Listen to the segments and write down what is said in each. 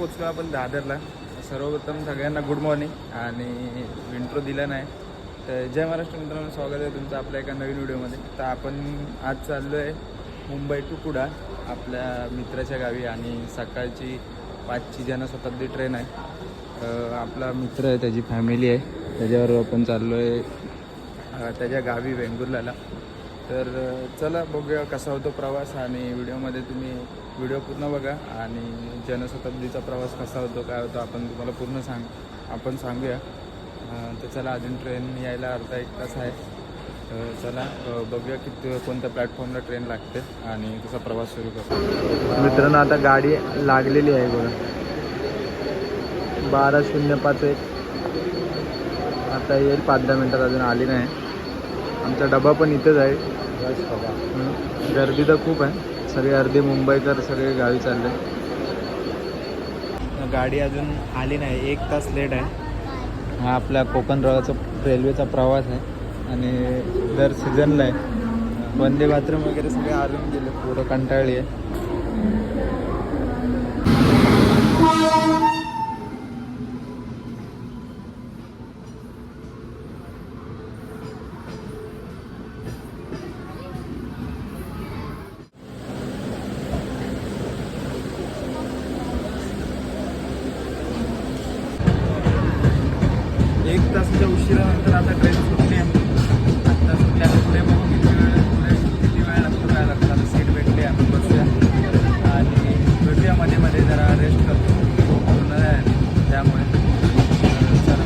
पोचलो आपण दादरला. सर्वप्रथम सगळ्यांना गुड मॉर्निंग आणि इंट्रो दिला नाही तर जय महाराष्ट्र मित्रांनो, स्वागत आहे तुमचं आपल्या एका नवीन व्हिडिओमध्ये. तर आपण आज चाललो आहे मुंबई टू कुडाळ आपल्या मित्राच्या गावी आणि सकाळची 5ची जनशताब्दी ट्रेन आहे. आपला मित्र आहे, त्याची फॅमिली आहे, त्याच्यावर आपण चाललो आहे त्याच्या गावी वेंगुर्ल्याला. तर चला बघूया कसा होतो प्रवास आणि व्हिडिओमध्ये तुम्ही व्हिडिओ पूर्ण बघा आणि जनशताब्दीचा प्रवास कसा होतो काय होतो आपण तुम्हाला आपण सांगूया. तर चला, अजून ट्रेन यायला अर्धा एक तास आहे. चला बघूया की कोणत्या प्लॅटफॉर्मला ट्रेन लागते आणि कसा प्रवास सुरू करतो. मित्रांनो, आता गाडी लागलेली आहे बघा, 12:05. आता येईल 5-10 मिनटात, अजून आली नाही. आमचा डबा पण इथेच आहे. गर्दी तर खूप आहे, सगळे अर्धे मुंबईकर सगळे गावी चालले. गाडी अजून आली नाही, 1 तास लेट आहे. हा आपला कोकण रेल्वेचा प्रवास आहे आणि दर सीझनला आहे. वंदे बाथरूम वगैरे सगळे आलून गेले, पुरं कंटाळली आहे. एक तासाच्या उशिरानंतर आता ट्रेन सुटली आहे. आता सुटल्या पुढे बघू किती वेळ लागतो काय लागतं. आता सीट भेटली, आम्ही बसूया आणि भेटूया. मध्ये जरा रेस्ट करतो, पूर्ण आहे त्यामुळे. चला,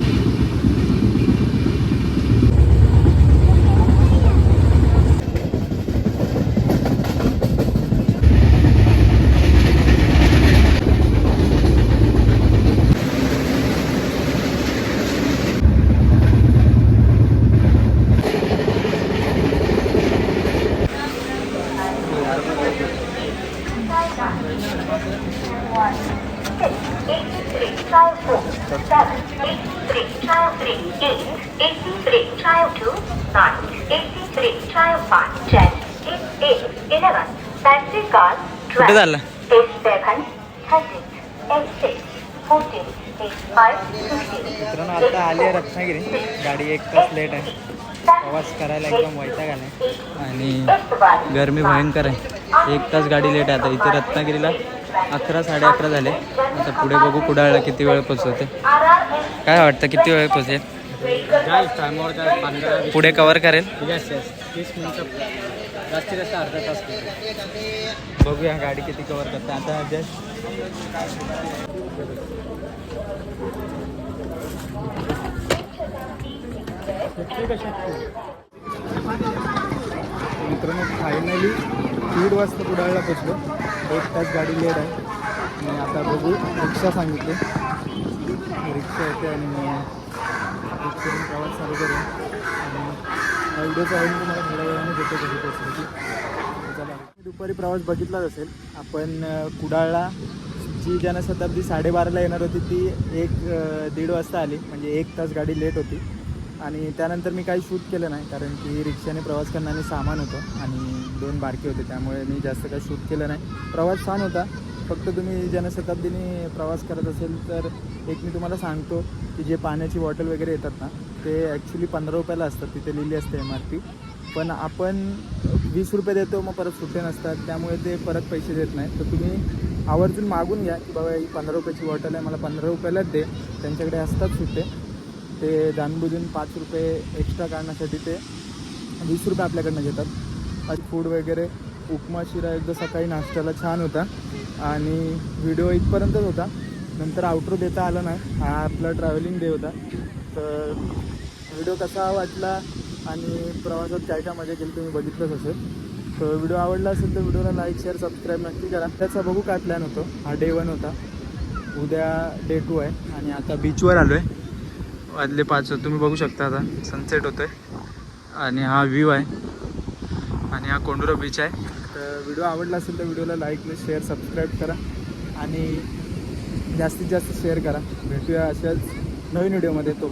कुठे झालं मित्रांनो? आता आली आहे रत्नागिरी. गाडी 1 तास लेट आहे. प्रवास करायला एकदम वैताग आलाय आणि गरमी भयंकर आहे. 1 तास गाडी लेट आहे. आता इथे रत्नागिरीला 11-11:30 झाले. आता पुढे बघू कुडाळला किती वेळ पोचवते. काय वाटतं किती वेळ पोचेल? पुढे कव्हर करेल? 30 मिनिटं, जास्तीत जास्त अर्धा तास. बघूया गाडी किती कव्हर करते. आता जस्ट मित्रांनो, फायनली 1:30 वाजता कुडाळला पोचलो. 1 तास गाडी लेट आहे आणि आता बघू. रिक्षा सांगितली, रिक्षा येते आणि रिक्षेने प्रवास चालू करेन आणि व्हिडिओचा आहे तुम्हाला थोड्या वेळाने देतो कधी पोचली. चला, दुपारी प्रवास बघितलाच असेल आपण. कुडाळला जी जनशताब्दी 12:30ला येणार होती ती 1-1:30 वाजता आली, म्हणजे 1 तास गाडी लेट होती. आणि त्यानंतर मी काही शूट केलं नाही, कारण की रिक्षाने प्रवास करण्याने सामान होतं आणि 2 बारके होते, त्यामुळे मी जास्त काही शूट केलं नाही. प्रवास छान होता. फक्त तुम्ही जनशताब्दीने प्रवास करत असेल तर एक मी तुम्हाला सांगतो की जे पाण्याची बॉटल वगैरे येतात ना, ते ॲक्च्युली 15 रुपयाला असतात. तिथे लिहिली असते MRP, पण आपण 20 रुपये देतो, मग परत सुट्टे नसतात, त्यामुळे ते परत पैसे देत नाही. तर तुम्ही आवर्जून मागून घ्या की बाबा ही 15 रुपयाची बॉटल आहे, मला 15 रुपयालाच दे. त्यांच्याकडे असतात सुट्टे. ते जाणबुजून 5 रुपये एक्स्ट्रा काढण्यासाठी ते 20 रुपये आपल्याकडनं घेतात. आणि फूड वगैरे उपमा शिरा एकदा सकाळी नाश्त्याला छान होता आणि व्हिडिओ इथपर्यंतच होता. नंतर आउट्रो देता आला नाही. हा आपला ट्रॅव्हलिंग डे होता. तर व्हिडिओ कसा वाटला आणि प्रवासात काय काय मजा केली तुम्ही बघितलंच असेल. तर व्हिडिओ आवडला असेल तर व्हिडिओला लाईक शेअर सबस्क्राईब नक्की करा. त्याचा बघू काय प्लॅन होतो. हा डे 1 होता, उद्या डे 2 आहे आणि आता बीचवर आलो आहे. वाजले 5. तुम्ही बघू शकता आता सनसेट होतो आहे आणि हा व्ह्यू आहे आणि हा कोंडुरा बीच आहे. तर व्हिडिओ आवडला असेल तर व्हिडिओला लाईक शेअर सबस्क्राईब करा आणि जास्तीत जास्त शेअर करा. भेटूया अशाच नवीन व्हिडिओमध्ये. तोपर्यंत